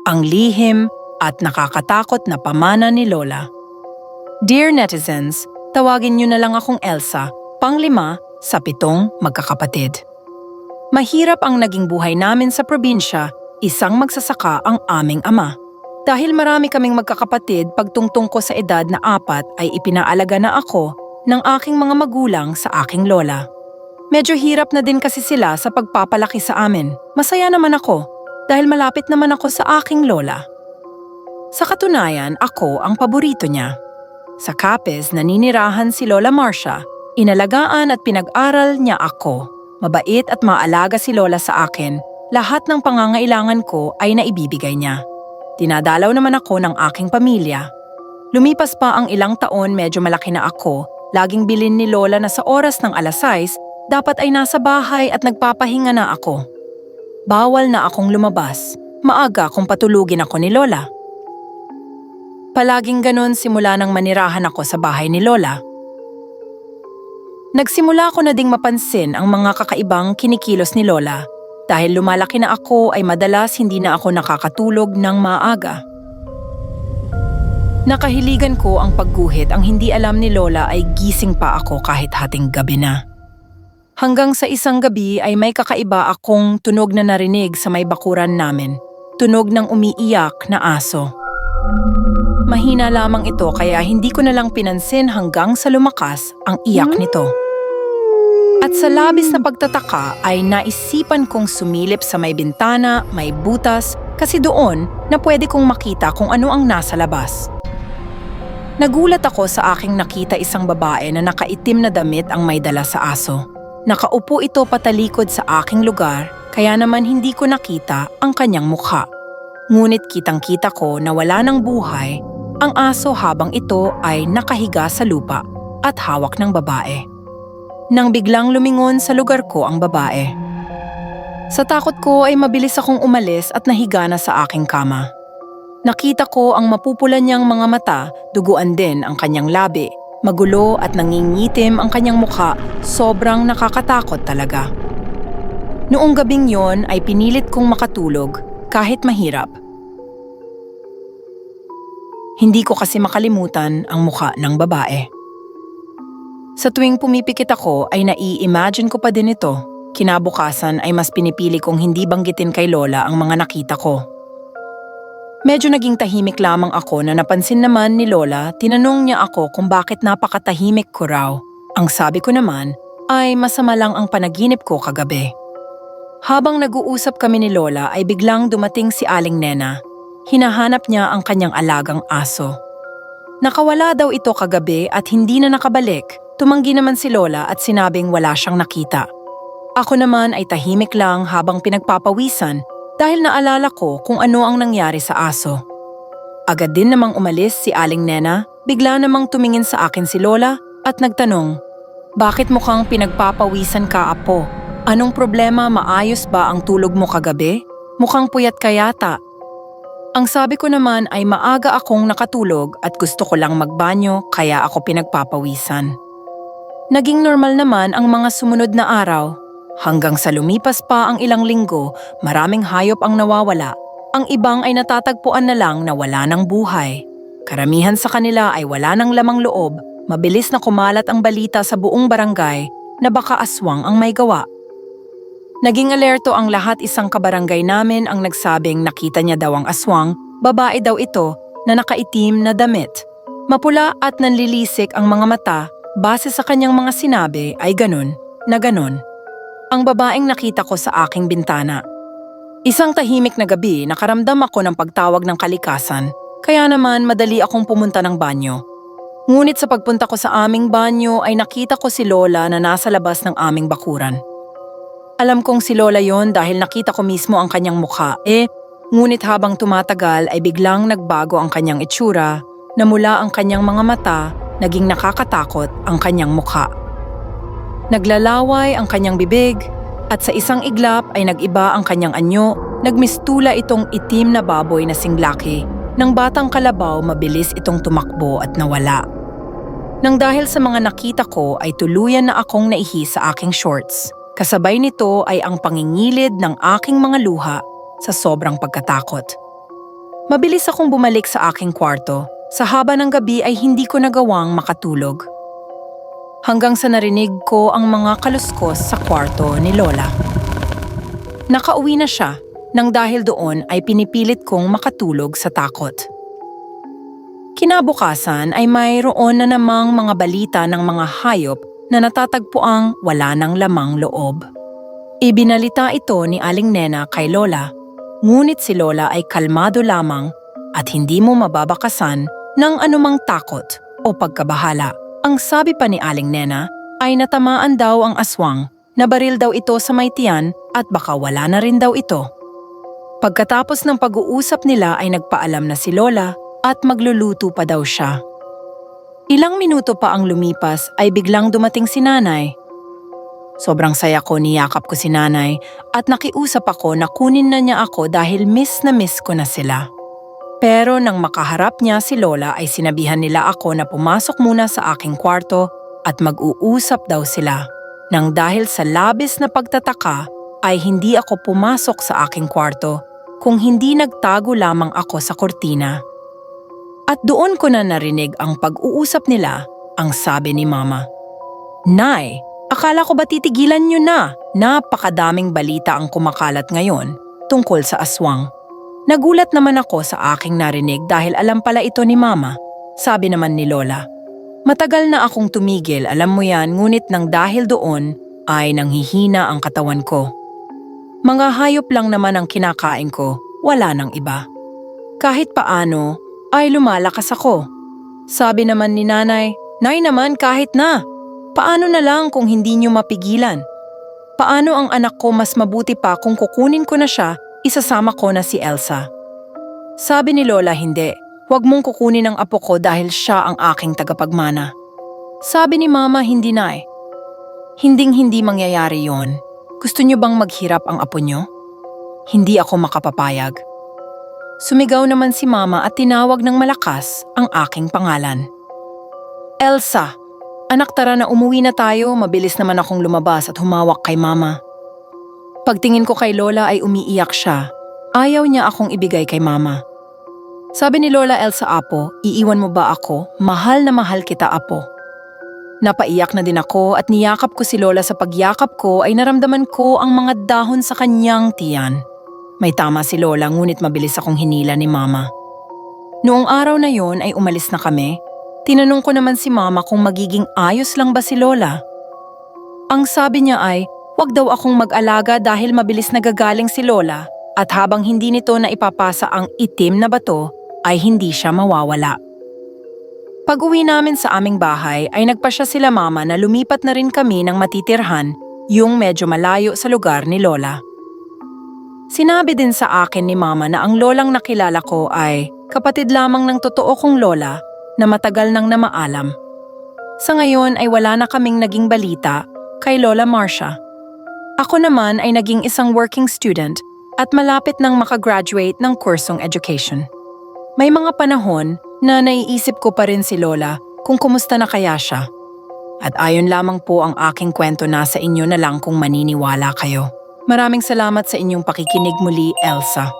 Ang lihim at nakakatakot na pamana ni Lola. Dear netizens, tawagin niyo na lang akong Elsa, pang-5 sa 7 magkakapatid. Mahirap ang naging buhay namin sa probinsya, isang magsasaka ang aming ama. Dahil marami kaming magkakapatid, pagtungtong ko sa edad na 4 ay ipinaalaga na ako ng aking mga magulang sa aking lola. Medyo hirap na din kasi sila sa pagpapalaki sa amin. Masaya naman ako dahil malapit naman ako sa aking lola. Sa katunayan, ako ang paborito niya. Sa Capiz, naninirahan si Lola Marcia. Inalagaan at pinag-aral niya ako. Mabait at maalaga si Lola sa akin. Lahat ng pangangailangan ko ay naibibigay niya. Dinadalaw naman ako ng aking pamilya. Lumipas pa ang ilang taon, medyo malaki na ako. Laging bilin ni Lola na sa oras ng 6:00, dapat ay nasa bahay at nagpapahinga na ako. Bawal na akong lumabas. Maaga kung patulugin ako ni Lola. Palaging ganon simula nang manirahan ako sa bahay ni Lola. Nagsimula ko na ding mapansin ang mga kakaibang kinikilos ni Lola. Dahil lumalaki na ako ay madalas hindi na ako nakakatulog ng maaga. Nakahiligan ko ang pagguhit, ang hindi alam ni Lola ay gising pa ako kahit hating gabi na. Hanggang sa isang gabi ay may kakaiba akong tunog na narinig sa may bakuran namin. Tunog ng umiiyak na aso. Mahina lamang ito kaya hindi ko na lang pinansin hanggang sa lumakas ang iyak nito. At sa labis na pagtataka ay naisipan kong sumilip sa may bintana, may butas, kasi doon na pwede kong makita kung ano ang nasa labas. Nagulat ako sa aking nakita isang babae na nakaitim na damit ang may dala sa aso. Nakaupo ito patalikod sa aking lugar, kaya naman hindi ko nakita ang kanyang mukha. Ngunit kitang-kita ko na wala ng buhay ang aso habang ito ay nakahiga sa lupa at hawak ng babae. Nang biglang lumingon sa lugar ko ang babae. Sa takot ko ay mabilis akong umalis at nahiga na sa aking kama. Nakita ko ang mapupula niyang mga mata, duguan din ang kanyang labi. Magulo at nangingitim ang kanyang mukha, sobrang nakakatakot talaga. Noong gabing yon ay pinilit kong makatulog kahit mahirap. Hindi ko kasi makalimutan ang mukha ng babae. Sa tuwing pumipikit ako ay nai-imagine ko pa din ito. Kinabukasan ay mas pinipili kong hindi banggitin kay Lola ang mga nakita ko. Medyo naging tahimik lamang ako na napansin naman ni Lola, tinanong niya ako kung bakit napakatahimik ko raw. Ang sabi ko naman ay masama lang ang panaginip ko kagabi. Habang nag-uusap kami ni Lola ay biglang dumating si Aling Nena. Hinahanap niya ang kanyang alagang aso. Nakawala daw ito kagabi at hindi na nakabalik. Tumanggi naman si Lola at sinabing wala siyang nakita. Ako naman ay tahimik lang habang pinagpapawisan dahil naalala ko kung ano ang nangyari sa aso. Agad din namang umalis si Aling Nena, bigla namang tumingin sa akin si Lola at nagtanong, "Bakit mukhang pinagpapawisan ka, apo? Anong problema, maayos ba ang tulog mo kagabi? Mukhang puyat ka yata." Ang sabi ko naman ay maaga akong nakatulog at gusto ko lang magbanyo kaya ako pinagpapawisan. Naging normal naman ang mga sumunod na araw. Hanggang sa lumipas pa ang ilang linggo, maraming hayop ang nawawala. Ang ibang ay natatagpuan na lang na wala ng buhay. Karamihan sa kanila ay wala ng lamang loob. Mabilis na kumalat ang balita sa buong barangay na baka aswang ang may gawa. Naging alerto ang lahat, isang kabarangay namin ang nagsabing nakita niya daw ang aswang, babae daw ito na nakaitim na damit. Mapula at nanlilisik ang mga mata, base sa kanyang mga sinabi ay ganun na ganun. Ang babaeng nakita ko sa aking bintana. Isang tahimik na gabi, nakaramdam ako ng pagtawag ng kalikasan, kaya naman madali akong pumunta ng banyo. Ngunit sa pagpunta ko sa aming banyo ay nakita ko si Lola na nasa labas ng aming bakuran. Alam kong si Lola yon dahil nakita ko mismo ang kanyang mukha, ngunit habang tumatagal ay biglang nagbago ang kanyang itsura, na mula ang kanyang mga mata, naging nakakatakot ang kanyang mukha. Naglalaway ang kanyang bibig at sa isang iglap ay nag-iba ang kanyang anyo, nagmistula itong itim na baboy na singlaki. Nang batang kalabaw, mabilis itong tumakbo at nawala. Nang dahil sa mga nakita ko ay tuluyan na akong naihi sa aking shorts. Kasabay nito ay ang pangingilid ng aking mga luha sa sobrang pagkatakot. Mabilis akong bumalik sa aking kwarto. Sa haba ng gabi ay hindi ko nagawang makatulog. Hanggang sa narinig ko ang mga kaluskos sa kwarto ni Lola. Nakauwi na siya, nang dahil doon ay pinipilit kong makatulog sa takot. Kinabukasan ay mayroon na namang mga balita ng mga hayop na natatagpuang wala ng lamang loob. Ibinalita ito ni Aling Nena kay Lola, ngunit si Lola ay kalmado lamang at hindi mo mababakasan ng anumang takot o pagkabahala. Ang sabi pa ni Aling Nena ay natamaan daw ang aswang, nabaril daw ito sa may tiyan at baka wala na rin daw ito. Pagkatapos ng pag-uusap nila ay nagpaalam na si Lola at magluluto pa daw siya. Ilang minuto pa ang lumipas ay biglang dumating si Nanay. Sobrang saya ko, niyakap ko si Nanay at nakiusap ako na kunin na niya ako dahil miss na miss ko na sila. Pero nang makaharap niya si Lola ay sinabihan nila ako na pumasok muna sa aking kwarto at mag-uusap daw sila. Nang dahil sa labis na pagtataka ay hindi ako pumasok sa aking kwarto kung hindi nagtago lamang ako sa kurtina. At doon ko na narinig ang pag-uusap nila, ang sabi ni Mama. Nay, akala ko ba titigilan niyo na? Napakadaming balita ang kumakalat ngayon tungkol sa aswang. Nagulat naman ako sa aking narinig dahil alam pala ito ni Mama. Sabi naman ni Lola. Matagal na akong tumigil, alam mo yan, ngunit nang dahil doon ay nanghihina ang katawan ko. Mga hayop lang naman ang kinakain ko, wala nang iba. Kahit paano ay lumalakas ako. Sabi naman ni Nanay, Nay naman kahit na. Paano na lang kung hindi niyo mapigilan? Paano ang anak ko mas mabuti pa kung kukunin ko na siya, isasama ko na si Elsa? Sabi ni Lola, hindi. Huwag mong kukunin ang apo ko dahil siya ang aking tagapagmana. Sabi ni Mama, hindi Nay. Hinding-hindi mangyayari yon. Gusto niyo bang maghirap ang apo niyo? Hindi ako makapapayag. Sumigaw naman si Mama at tinawag ng malakas ang aking pangalan. Elsa! Anak, tara na, umuwi na tayo, mabilis naman akong lumabas at humawak kay Mama. Pagtingin ko kay Lola ay umiiyak siya. Ayaw niya akong ibigay kay Mama. Sabi ni Lola, Elsa, apo, iiwan mo ba ako? Mahal na mahal kita, apo. Napaiyak na din ako at niyakap ko si Lola. Sa pagyakap ko ay naramdaman ko ang mga dahon sa kanyang tiyan. May tama si Lola, ngunit mabilis akong hinila ni Mama. Noong araw na yon ay umalis na kami. Tinanong ko naman si Mama kung magiging ayos lang ba si Lola. Ang sabi niya ay, wag daw akong mag-alaga dahil mabilis nagagaling si Lola at habang hindi nito na ipapasa ang itim na bato, ay hindi siya mawawala. Pag-uwi namin sa aming bahay ay nagpasya sila Mama na lumipat na rin kami ng matitirhan, yung medyo malayo sa lugar ni Lola. Sinabi din sa akin ni Mama na ang lolang nakilala ko ay kapatid lamang ng totoo kong lola na matagal nang namaalam. Sa ngayon ay wala na kaming naging balita kay Lola Marcia. Ako naman ay naging isang working student at malapit nang makagraduate ng kursong education. May mga panahon na naiisip ko pa rin si Lola kung kumusta na kaya siya. At ayon lamang po ang aking kwento, nasa inyo na lang kung maniniwala kayo. Maraming salamat sa inyong pakikinig muli, Elsa.